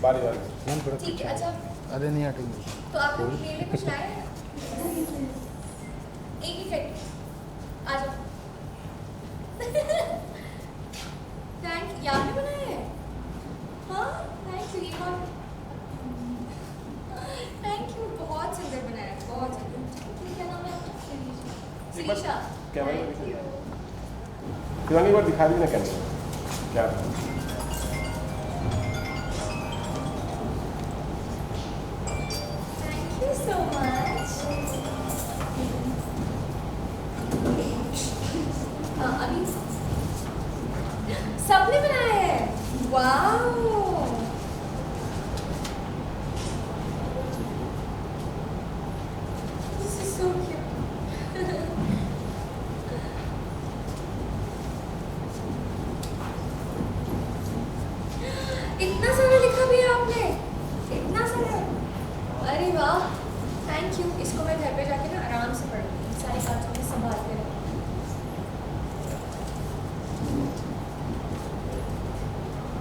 बारी बारी ठीक है। अच्छा अरे नहीं हटेंगे। तो आप लोग मेरे लिए कुछ लाए हैं? एक ही सेकंड आ जाओ। Thank you. आपने बनाया है? हाँ थैंक यू। ये बहुत थैंक यू। बहुत सुंदर बनाया है, बहुत सुंदर। क्या नाम है आपका? Shrisha. Camera Thank you. Shivani एक बार दिखा दी ना कैमरा क्या Thank you so much. हाँ अभी सबने बनाया है। Wow this is so cute. इतना सारा लिखा भी है आपने? इतना सारा? अरे वाह थैंक यू। इसको मैं घर पे जाके ना आराम से पढ़ूंगी, सारे कागजों में संभाल के रखूंगी।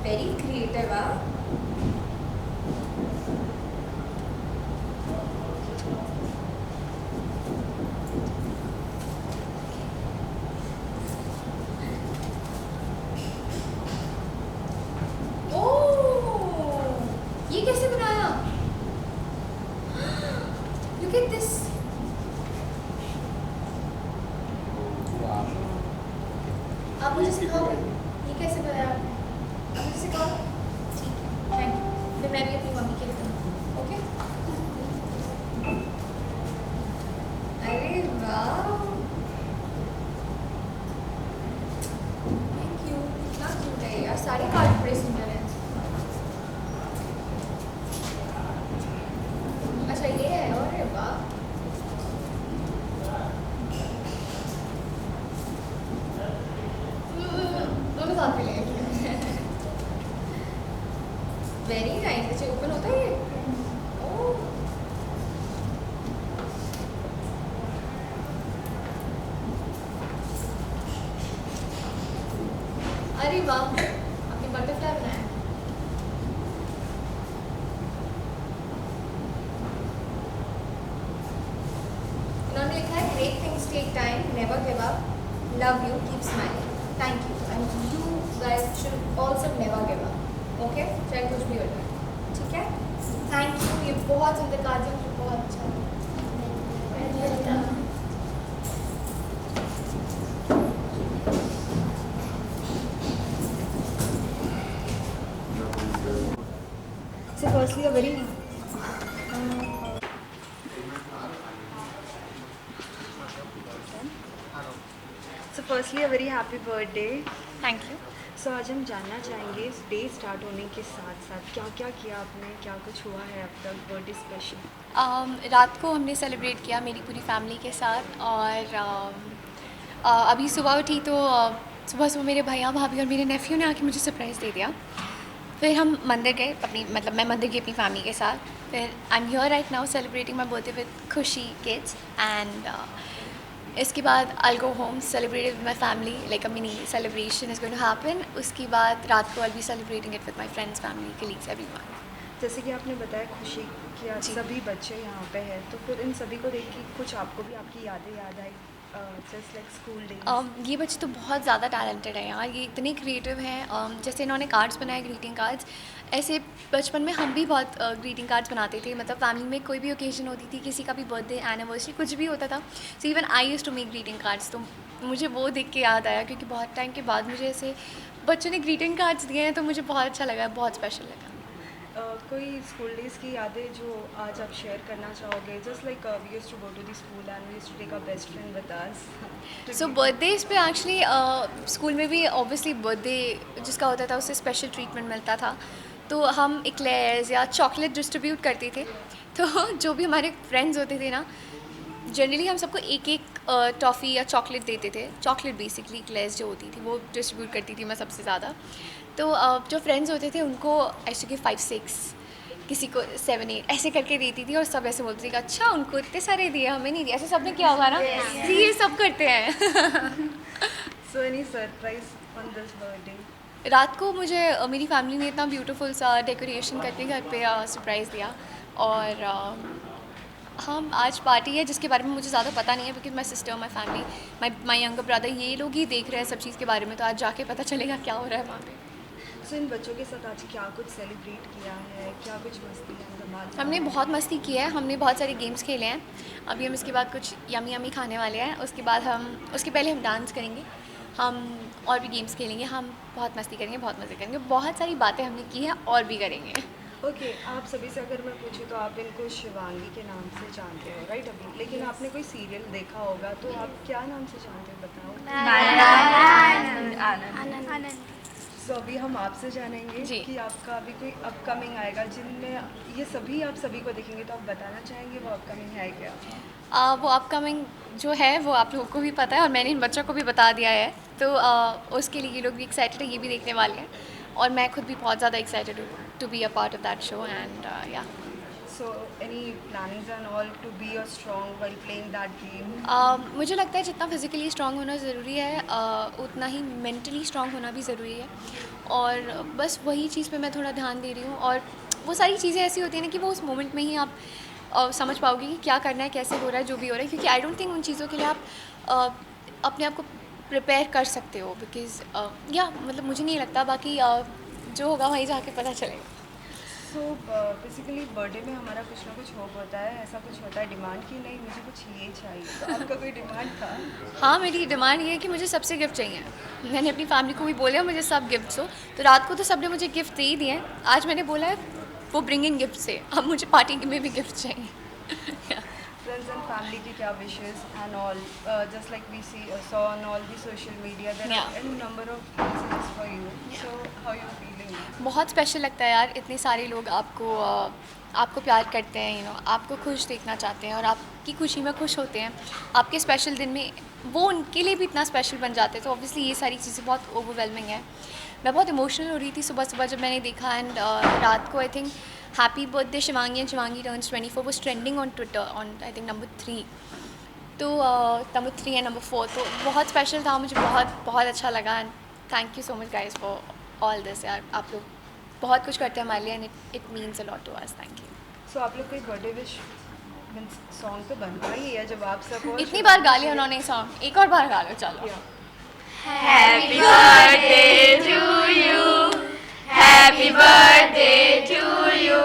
Very creative. ओह ये कैसे बनाया? Look at this. आप मुझे सिखाओगे ये कैसे बनाया आपने? आप मुझे सिखाओ। ठीक है थैंक यू। फिर मैं भी अपनी मम्मी के लिए बनाऊंगी। ओके। अरे वाह थैंक यू। कितना क्यूट है यार, सारे कार्ड बड़े सुंदर हैं। अच्छा ये है। अरे वाह दोनों साथ में लेंगे। Very nice. अच्छा ओपन होता है ये? ओह अरे वाह आपने बटरफ्लाई बनाया। उन्होंने लिखा है great things take time, never give up, love you, keep smiling. Thank you and you guys should also never give up. Okay चाहे कुछ भी हो जाए ठीक है। Thank you. ये बहुत सुंदर कार्ड है, मुझे बहुत अच्छा लगा। So firstly a very happy birthday. Thank you. So आज हम जानना चाहेंगे इस डे स्टार्ट होने के साथ साथ क्या क्या किया आपने, क्या कुछ हुआ है अब तक बर्थडे स्पेशल? रात को हमने सेलिब्रेट किया मेरी पूरी फैमिली के साथ और अभी सुबह उठी तो सुबह सुबह मेरे भैया भाभी और मेरे नेफ्यू ने आके मुझे सरप्राइज़ दे दिया। फिर हम मंदिर गए अपनी मतलब मैं मंदिर गई अपनी फैमिली के साथ। फिर I am here right now celebrating my birthday with Khushi kids and इसके बाद I go home celebrate with my family like a mini celebration is going to happen. उसके बाद रात को I be celebrating it with my friends family colleagues everyone. जैसे कि आपने बताया खुशी कि आज जी। सभी बच्चे यहाँ पे हैं, तो फिर इन सभी को देख के कुछ आपको भी आपकी यादें याद I just like school days? ये बच्चे तो बहुत ज़्यादा टैलेंटेड हैं यार, ये इतने क्रिएटिव हैं। जैसे इन्होंने कार्ड्स बनाए ग्रीटिंग कार्ड्स, ऐसे बचपन में हम भी बहुत ग्रीटिंग कार्ड्स बनाते थे। मतलब फैमिली में कोई भी ओकेजन होती थी, किसी का भी बर्थडे एनिवर्सरी कुछ भी होता था, so even I used to make greeting cards. तो मुझे वो देख के याद आया क्योंकि बहुत टाइम के बाद मुझे ऐसे बच्चों ने ग्रीटिंग कार्ड्स दिए हैं तो मुझे बहुत अच्छा लगा, बहुत स्पेशल लगा। कोई स्कूल डेज की यादें जो आज आप शेयर करना चाहोगे? Just like we used to go to the school and we used to take a best friend with us. So birthdays पे एक्चुअली स्कूल में भी ऑब्वियसली बर्थडे जिसका होता था उससे स्पेशल ट्रीटमेंट मिलता था, तो हम एक्लेयर्स या चॉकलेट डिस्ट्रीब्यूट करते थे। तो जो भी हमारे फ्रेंड्स होते थे ना, जनरली हम सबको एक एक टॉफ़ी या चॉकलेट देते थे। चॉकलेट बेसिकली एक्लेयर्स जो होती थी वो डिस्ट्रीब्यूट करती थी मैं सबसे ज़्यादा। तो जो फ्रेंड्स होते थे उनको ऐसे कि 5-6 किसी को 7-8 ऐसे करके देती थी और सब ऐसे बोलते थे कि अच्छा उनको इतने सारे दिए हमें नहीं दिए, ऐसे सबने किया होगा ना। ये सब करते हैं। So any surprise on this birthday? रात को मुझे मेरी फैमिली ने इतना ब्यूटीफुल सा डेकोरेशन करके घर पे सरप्राइज़ दिया और हम आज पार्टी है जिसके बारे में मुझे ज़्यादा पता नहीं है because my sister my family my younger brother ये लोग ही देख रहे हैं सब चीज़ के बारे में, तो आज जाके पता चलेगा क्या हो रहा है वहाँ पे। सो इन बच्चों के साथ आज क्या कुछ सेलिब्रेट किया है, क्या कुछ मस्ती है धमाल? हमने बहुत मस्ती की है, हमने बहुत सारे गेम्स खेले हैं। अभी हम इसके बाद कुछ यमी यमी खाने वाले हैं, उसके बाद उसके पहले हम डांस करेंगे, हम और भी गेम्स खेलेंगे, हम बहुत मस्ती करेंगे, बहुत मज़े करेंगे, बहुत सारी बातें हमने की हैं और भी करेंगे। ओके, आप सभी से अगर मैं पूछूं तो आप इनको शिवांगी के नाम से जानते हो राइट अभी, लेकिन आपने कोई सीरियल देखा होगा तो आप क्या नाम से जानते हो बताओ? सो अभी हम आपसे जानेंगे जी। कि आपका अभी कोई अपकमिंग आएगा जिनमें ये सभी आप सभी को देखेंगे, तो आप बताना चाहेंगे वो अपकमिंग है क्या? वो अपकमिंग जो है वो आप लोगों को भी पता है और मैंने इन बच्चों को भी बता दिया है, तो उसके लिए ये लोग भी एक्साइटेड है, ये भी देखने वाले हैं और मैं खुद भी बहुत ज़्यादा एक्साइटेड हूँ to be a part of that show and yeah. So any plannings and all to be a strong while playing that game? मुझे लगता है जितना फिज़िकली स्ट्रांग होना ज़रूरी है उतना ही मेंटली स्ट्रांग होना भी ज़रूरी है और बस वही चीज़ पे मैं थोड़ा ध्यान दे रही हूँ और वो सारी चीज़ें ऐसी होती हैं ना कि वो उस मोमेंट में ही आप समझ पाओगे कि क्या करना है, कैसे हो रहा है, जो भी हो रहा है, क्योंकि आई डोंट थिंक उन चीज़ों के लिए आप अपने आप को प्रिपेयर कर सकते हो बिकॉज़ या मतलब मुझे नहीं लगता, बाकी जो होगा वहीं जाके पता चलेगा। सो बेसिकली बर्थडे में हमारा कुछ ना कुछ होप होता है, ऐसा कुछ होता है डिमांड की नहीं मुझे कुछ ये चाहिए, तो आपका कोई डिमांड था? हाँ, मेरी डिमांड ये है कि मुझे सबसे गिफ्ट चाहिए। मैंने अपनी फैमिली को भी बोला मुझे सब गिफ्ट्स हो, तो रात को तो सबने मुझे गिफ्ट दे ही दिए हैं। आज मैंने बोला है वो ब्रिंग इन गिफ्ट से, अब मुझे पार्टी में भी गिफ्ट चाहिए। Friends and family की क्या wishes and all, just like we saw on all the social media there Yeah. are any number of messages for you, so how you feeling? बहुत special लगता है यार, इतने सारे लोग आपको प्यार करते हैं, आपको खुश देखना चाहते हैं और आपकी खुशी में खुश होते हैं, आपके स्पेशल दिन में वो उनके लिए भी इतना स्पेशल बन जाते हैं, तो ऑब्वियसली ये सारी चीज़ें बहुत ओवरवेलमिंग है। मैं बहुत इमोशनल हो रही थी सुबह सुबह जब मैंने देखा एंड रात को I think happy birthday Shivangi and Shivangi turns 24 was trending on Twitter on I think number 3, तो नंबर 3 एंड नंबर 4, तो बहुत स्पेशल था, मुझे बहुत बहुत अच्छा लगा and thank you so much guys for all this यार, आप लोग बहुत कुछ करते हैं हमारे लिए and it means a lot to us, thank you. So आप लोग कोई बर्थडे विश मीन्स सॉन्ग तो बनता ही है जब आप सब इतनी बार गा लिया उन्होंने सॉन्ग, एक और बार गा लो चलो। Happy birthday to you. Happy birthday to you.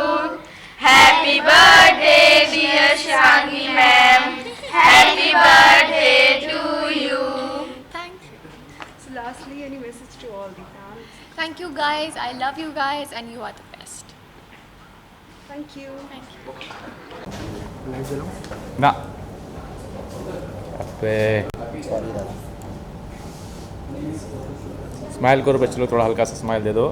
Happy birthday dear Shivangi ma'am. Happy birthday to you. Thank you. So lastly any message to all the fans? Thank you guys, I love you guys and you are the best. Thank you. Thank you. ना पे smile करो बच्चे लोग, थोड़ा हल्का सा smile दे दो।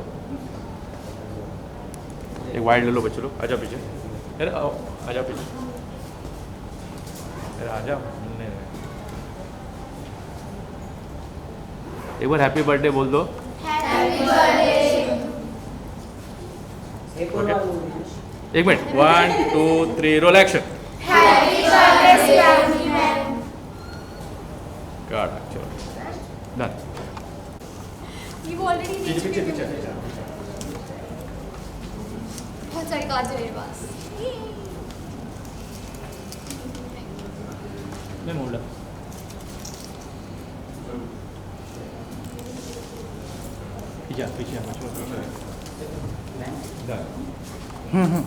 एक वाइड ले लो बच्चे लोग, आजा पीछे, अरे आओ आजा पीछे, अरे आजा। एक बार हैप्पी बर्थडे बोल दो। ओके, एक मिनट, 1 2 3 रोल एक्शन। God, चलो डन। You already reached पीछे me. पीछे पीछे। बहुत सारी कार्ड है मेरे पास। मैं मोड़ ला पीछे पीछे डन।